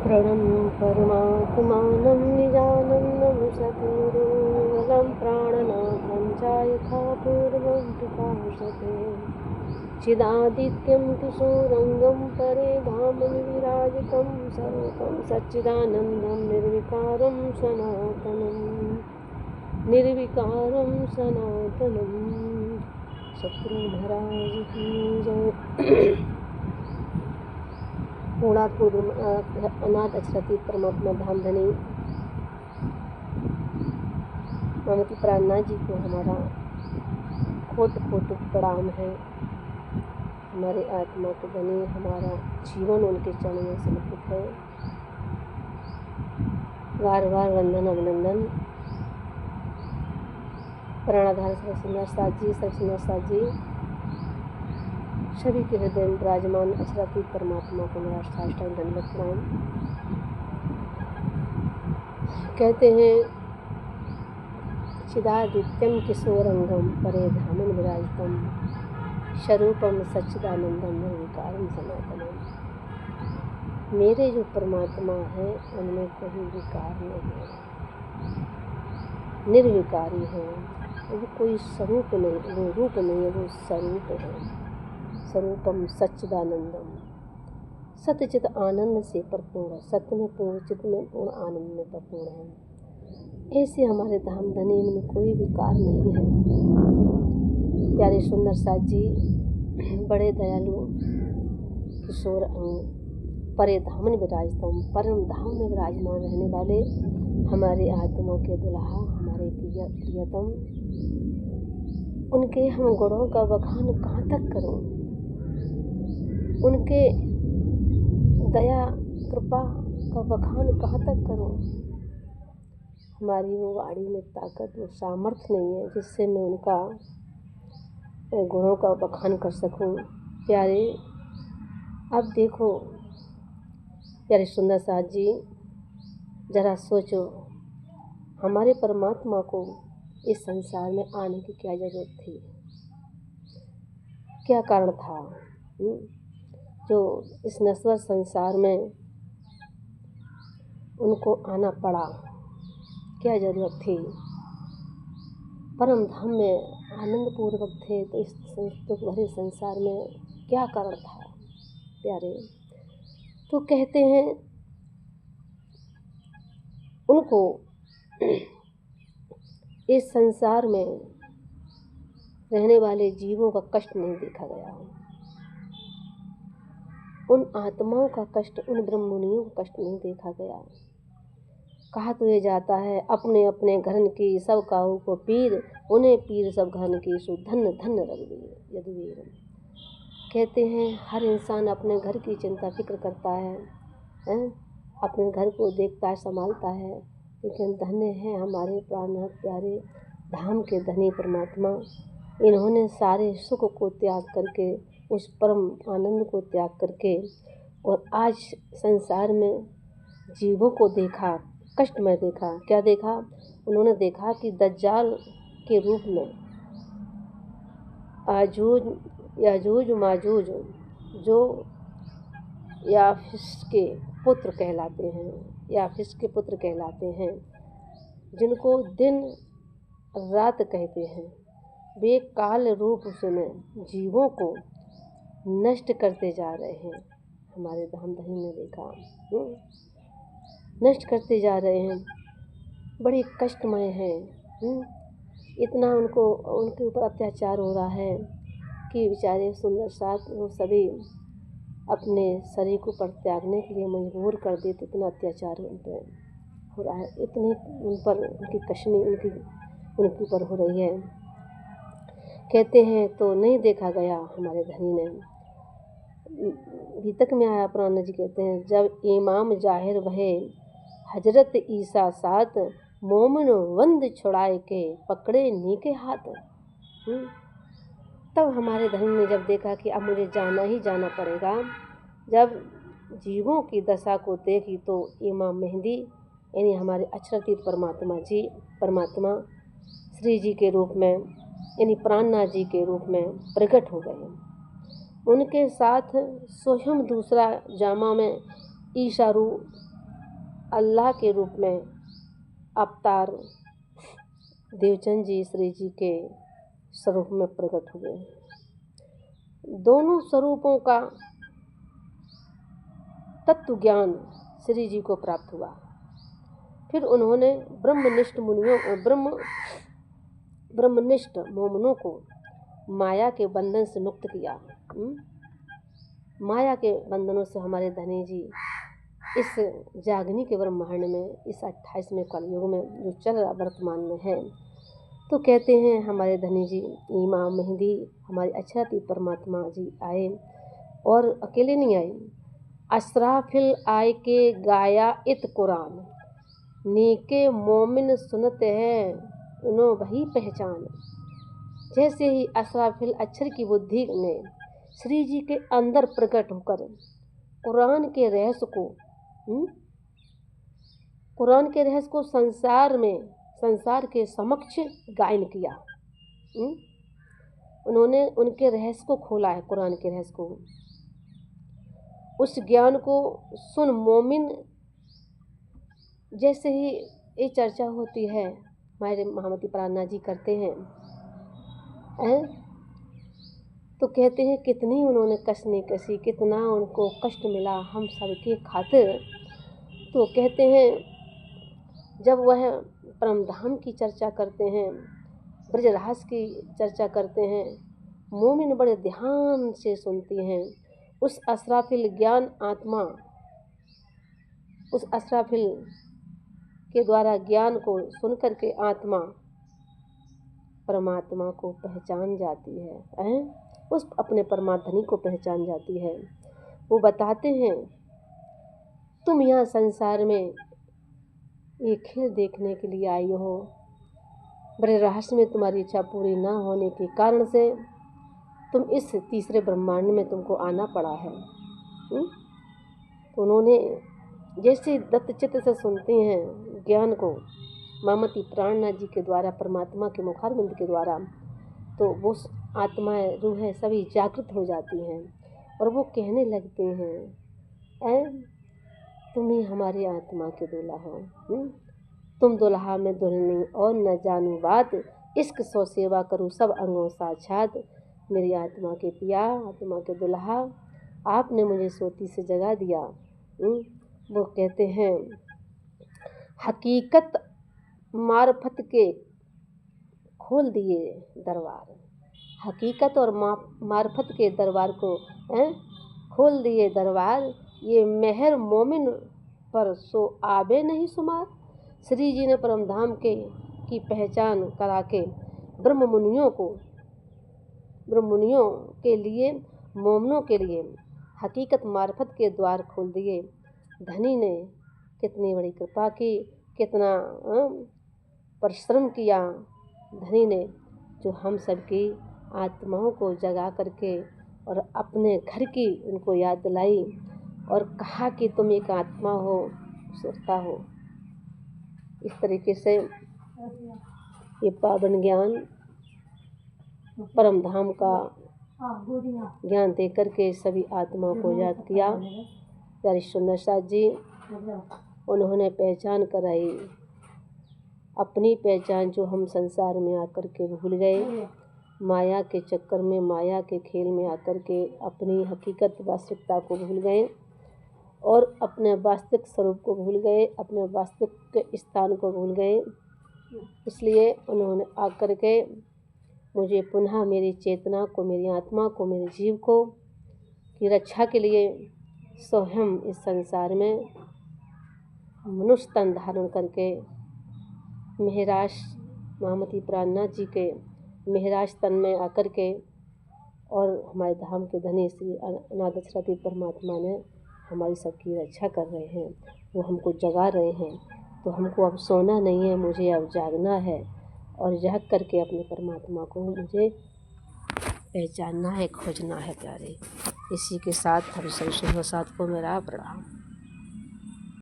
प्रणम्य परमात्मानं निजानन्दं सद्गुरुवरं प्राणनाथं च यथा पूर्वं प्रकाशते चिदादित्यं किशोरंगं परे धामनि विराजितं स्वरूपं सच्चिदानन्दं निर्विकारं सनातनं सद्गुरु महाराज की जय। पूर्णात्म अनाथ अक्षरातीत परमात्मा धाम धनी मामती प्राणनाथ जी को हमारा कोट प्रणाम है। हमारे आत्मा को बने हमारा जीवन उनके चरणों में समर्पित है। बार बार वंदन अभिनंदन। प्राणाधार सरसिंगार साथ जी सभी के हृदय में विराजमान अक्षरातीत परमात्मा को मेरा साष्टांग दंडवत प्रणाम। कहते हैं चिदादित्यम किशोरंगम परे धामन विराजितम स्वरूपम सच्चिदानंदम निर्विकारम सनातनम। मेरे जो परमात्मा है उनमें कोई विकार नहीं है, निर्विकारी है। वो कोई स्वरूप नहीं, वो रूप नहीं है, वो स्वरूप है। स्वरूपम सच्चिदानंदम, सत्यचित आनंद से परिपूर्ण, सत्य में पूर्ण, चित्त में पूर्ण, आनंद में परिपूर्ण है। ऐसे हमारे धाम धनी में कोई विकार नहीं है। प्यारे सुंदर साथ जी बड़े दयालु किशोर अंग परे धामन विराजतम, परम धाम में विराजमान रहने वाले हमारे आत्मा के दुल्हा, हमारे प्रियतम, उनके हम गुणों का बखान कहाँ तक करूं? उनके दया कृपा का बखान कहाँ तक करूं? हमारी वो वाणी में ताकत, वो सामर्थ्य नहीं है जिससे मैं उनका गुणों का बखान कर सकूं। प्यारे अब देखो प्यारे सुंदर साथ जी, जरा सोचो हमारे परमात्मा को इस संसार में आने की क्या जरूरत थी, क्या कारण था जो इस नश्वर संसार में उनको आना पड़ा? क्या जरूरत थी? परम धाम में आनंद पूर्वक थे तो इस दुख भरे संसार में क्या कारण था? प्यारे तो कहते हैं उनको इस संसार में रहने वाले जीवों का कष्ट नहीं देखा गया। उन आत्माओं का कष्ट, उन ब्रह्ममुनियों का कष्ट नहीं देखा गया। कहा तो ये जाता है अपने अपने घरन की सब काहू को पीर, उन्हें पीर सब घरन की सु धन्य धन्य रघुवीर यदुवीर। कहते हैं हर इंसान अपने घर की चिंता फिक्र करता है, अपने घर को देखता है, संभालता है, लेकिन धन्य है हमारे प्राणनाथ प्यारे धाम के धनी परमात्मा। इन्होंने सारे सुख को त्याग करके, उस परम आनंद को त्याग करके, और आज संसार में जीवों को देखा, कष्टमय देखा। क्या देखा? उन्होंने देखा कि दज्जाल के रूप में याजूज माजूज जो याफिस के पुत्र कहलाते हैं, जिनको दिन रात कहते हैं, वे काल रूप से जीवों को नष्ट करते जा रहे हैं। हमारे धाम धनी ने देखा नष्ट करते जा रहे हैं, बड़े कष्टमय हैं। इतना उनके ऊपर अत्याचार हो रहा है कि बेचारे सुंदर साथ वो सभी अपने शरीर को परित्यागने के लिए मजबूर कर देते। इतना अत्याचार उन पर हो रहा है, इतनी उन पर उनकी कशनी उनके ऊपर हो रही है। कहते हैं तो नहीं देखा गया हमारे धनी ने। गीतक में आया, प्राण जी कहते हैं जब इमाम जाहिर भये हजरत ईसा साथ, मोमिन वंद छुड़ाए के पकड़े नीके हाथ। तब हमारे धनी ने जब देखा कि अब मुझे जाना ही जाना पड़ेगा, जब जीवों की दशा को देखी तो इमाम मेहंदी यानी हमारे अक्षरातीत परमात्मा श्री जी के रूप में यानी प्राणनाथ जी के रूप में प्रकट हो गए। उनके साथ स्वयं दूसरा जामा में ईशा रूप अल्लाह के रूप में अवतार देवचंद जी श्री जी के स्वरूप में प्रकट हुए। दोनों स्वरूपों का तत्व ज्ञान श्री जी को प्राप्त हुआ। फिर उन्होंने ब्रह्मनिष्ठ मोमनों को माया के बंधन से मुक्त किया। माया के बंधनों से हमारे धनी जी इस जागनी के ब्रह्मांड में, इस 28वें कलयुग में जो चल रहा वर्तमान में है, तो कहते हैं हमारे धनी जी इमाम मेहदी हमारे अक्षरातीत परमात्मा जी आए, और अकेले नहीं आए। असराफिल आए के गाया इत कुरान, नीके मोमिन सुनते हैं उन्हों वही पहचान। जैसे ही असराफिल अक्षर की बुद्धि ने श्री जी के अंदर प्रकट होकर कुरान के रहस्य को संसार के समक्ष गायन किया। उन्होंने उनके रहस्य को खोला है, कुरान के रहस्य को। उस ज्ञान को सुन मोमिन, जैसे ही ये चर्चा होती है हमारे महामती प्राणनाथ जी करते हैं, तो कहते हैं कितनी उन्होंने कसनी कसी, कितना उनको कष्ट मिला हम सबके खातिर। तो कहते हैं जब वह परम धाम की चर्चा करते हैं, ब्रजरहस्य की चर्चा करते हैं, मोमिन बड़े ध्यान से सुनती हैं। उस असराफिल ज्ञान आत्मा, उस असराफिल के द्वारा ज्ञान को सुनकर के आत्मा परमात्मा को पहचान जाती है, उस अपने परमात्मा को पहचान जाती है। वो बताते हैं तुम यहाँ संसार में ये खेल देखने के लिए आई हो, बड़े रहस्य में तुम्हारी इच्छा पूरी ना होने के कारण से तुम इस तीसरे ब्रह्मांड में तुमको आना पड़ा है। तो उन्होंने जैसे दत्तचित्त से सुनते हैं ज्ञान को महामती प्राणनाथ जी के द्वारा, परमात्मा के मुखारबिंद के द्वारा, तो वो आत्माएं रूहें सभी जागृत हो जाती हैं और वो कहने लगते हैं तुम ही हमारी आत्मा के दूल्हा हो, तुम दुल्हा में दुल्हनी और न जानू बात, इश्क सो सेवा करूँ सब अंगों साक्षात। मेरी आत्मा के पिया, आत्मा के दुल्हा, आपने मुझे सोती से जगा दिया। वो कहते हैं हकीकत मार्फत के खोल दिए दरबार, हकीकत और मार्फत के दरबार को खोल दिए दरबार, ये मेहर मोमिन पर सो आबे नहीं शुमार। श्री जी ने परम धाम की पहचान करा के ब्रह्ममुनियों के लिए, मोमनों के लिए हकीकत मार्फत के द्वार खोल दिए। धनी ने कितनी बड़ी कृपा की, कितना परिश्रम किया धनी ने, जो हम सबकी आत्माओं को जगा करके और अपने घर की उनको याद दिलाई और कहा कि तुम एक आत्मा हो, सत्ता हो। इस तरीके से ये पावन ज्ञान परम धाम का ज्ञान दे करके सभी आत्माओं को याद किया। प्यारे सुंदर साथ जी उन्होंने पहचान कराई, अपनी पहचान जो हम संसार में आकर के भूल गए, माया के चक्कर में, माया के खेल में आकर के अपनी हकीकत वास्तविकता को भूल गए और अपने वास्तविक स्वरूप को भूल गए, अपने वास्तविक स्थान को भूल गए। इसलिए उन्होंने आकर के मुझे पुनः मेरी चेतना को, मेरी आत्मा को, मेरे जीव को की रक्षा के लिए स्वयं इस संसार में मनुष्य तन धारण करके मेहराज महामती प्राणनाथ जी के मेहराज तन में आकर के और हमारे धाम के धनी श्री अनाद अक्षरातीत परमात्मा ने हमारी सबकी रक्षा कर रहे हैं, वो हमको जगा रहे हैं। तो हमको अब सोना नहीं है, मुझे अब जागना है और जाग करके अपने परमात्मा को मुझे पहचानना है, खोजना है प्यारे। इसी के साथ हम सब साथ को मेरा प्रणाम।